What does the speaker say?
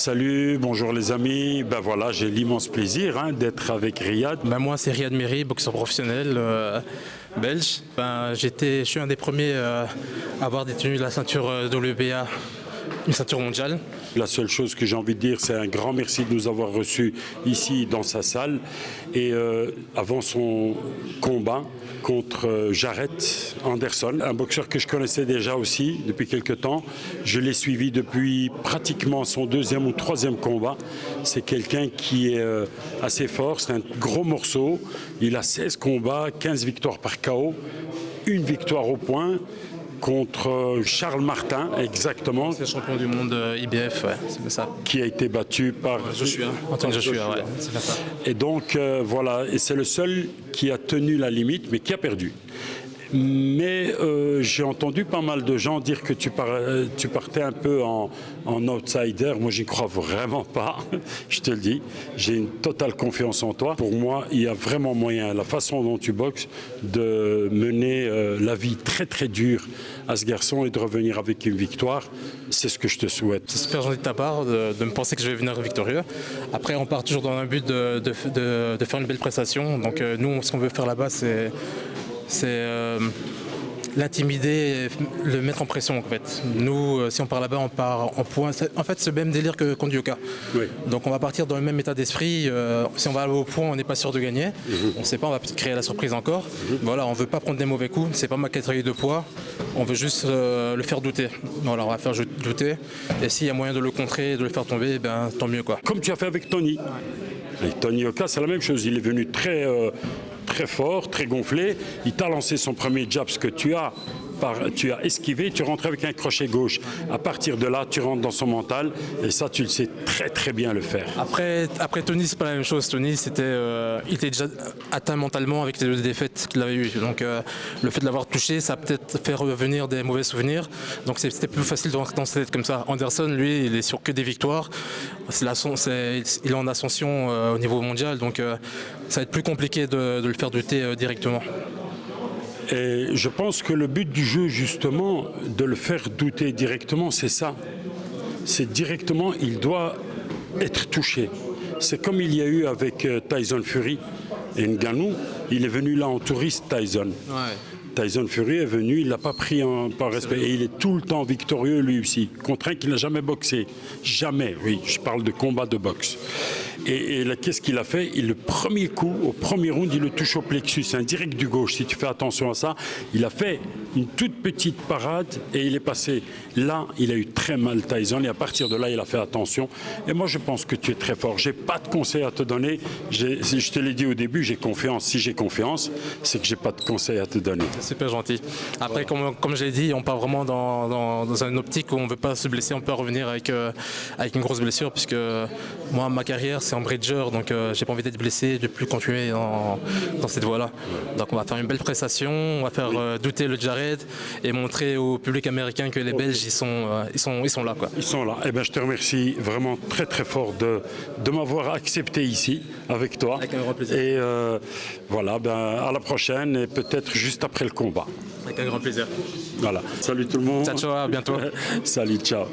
Salut, bonjour les amis. Ben voilà, j'ai l'immense plaisir d'être avec Riyad. Ben moi, c'est Riyad Meri, boxeur professionnel belge. Je suis un des premiers à avoir détenu la ceinture WBA, une ceinture mondiale. La seule chose que j'ai envie de dire, c'est un grand merci de nous avoir reçus ici dans sa salle. Et avant son combat contre Jarrett Anderson, un boxeur que je connaissais déjà aussi depuis quelques temps. Je l'ai suivi depuis pratiquement son deuxième ou troisième combat. C'est quelqu'un qui est assez fort, c'est un gros morceau. Il a 16 combats, 15 victoires par KO, une victoire au point. Contre Charles Martin, exactement. C'est le champion du monde IBF, ouais, c'est ça. Qui a été battu par Anthony Joshua, ouais, c'est bien ça. Et donc, voilà, et c'est le seul qui a tenu la limite, mais qui a perdu. Mais j'ai entendu pas mal de gens dire que tu partais un peu en outsider. Moi, j'y crois vraiment pas, je te le dis. J'ai une totale confiance en toi. Pour moi, il y a vraiment moyen, la façon dont tu boxes, de mener la vie très très dure à ce garçon et de revenir avec une victoire. C'est ce que je te souhaite. C'est super gentil de ta part de me penser que je vais venir victorieux. Après, on part toujours dans un but de faire une belle prestation. Donc nous, ce qu'on veut faire là-bas, c'est l'intimider, le mettre en pression en fait. Nous, si on part là-bas, on part en point. En fait, c'est le même délire que contre Yoka. Oui. Donc on va partir dans le même état d'esprit. Si on va aller au point, on n'est pas sûr de gagner. On ne sait pas, on va peut-être créer la surprise encore. Voilà, on ne veut pas prendre des mauvais coups. C'est pas ma catégorie de poids. On veut juste le faire douter. Voilà, on va faire douter. Et s'il y a moyen de le contrer, de le faire tomber, ben tant mieux quoi. Comme tu as fait avec Tony. Avec Tony Yoka, c'est la même chose. Il est venu très fort, très gonflé. Il t'a lancé son premier jab, ce que tu as esquivé, tu rentres avec un crochet gauche. À partir de là, tu rentres dans son mental et ça, tu le sais très très bien le faire. Après Tony, c'est pas la même chose. Tony, il était déjà atteint mentalement avec les deux défaites qu'il avait eues. Donc le fait de l'avoir touché, ça a peut-être fait revenir des mauvais souvenirs. Donc c'était plus facile de rentrer dans sa tête comme ça. Anderson, lui, il est sur que des victoires. Il est en ascension au niveau mondial, donc ça va être plus compliqué de le faire douter directement. Et je pense que le but du jeu, justement, de le faire douter directement, c'est ça. C'est directement, il doit être touché. C'est comme il y a eu avec Tyson Fury et Ngannou. Il est venu là en touriste, Tyson. Ouais. Tyson Fury est venu, il l'a pas pris par respect. Et il est tout le temps victorieux, lui aussi. Contre un qui n'a jamais boxé. Jamais, oui, je parle de combat de boxe. Et là, qu'est-ce qu'il a fait? Le premier coup, au premier round, il le touche au plexus, un direct du gauche. Si tu fais attention à ça, il a fait une toute petite parade et il est passé. Là, il a eu très mal Tyson et à partir de là, il a fait attention. Et moi, je pense que tu es très fort. J'ai pas de conseils à te donner. Je te l'ai dit au début, j'ai confiance. Si j'ai confiance, c'est que j'ai pas de conseils à te donner. C'est super gentil. Après, comme je l'ai dit, on part vraiment dans une optique où on ne veut pas se blesser. On peut revenir avec une grosse blessure puisque moi, ma carrière, c'est en bridger, donc j'ai pas envie d'être blessé, de plus continuer dans cette voie-là. Donc on va faire une belle prestation, on va faire douter le Jarrett et montrer au public américain que les Belges, ils sont là, quoi. Ils sont là. Eh ben, je te remercie vraiment très très fort de m'avoir accepté ici avec toi. Avec un grand plaisir. Et voilà, à la prochaine et peut-être juste après le combat. Avec un grand plaisir. Voilà. Salut tout le monde. Ciao, à bientôt. Salut, ciao.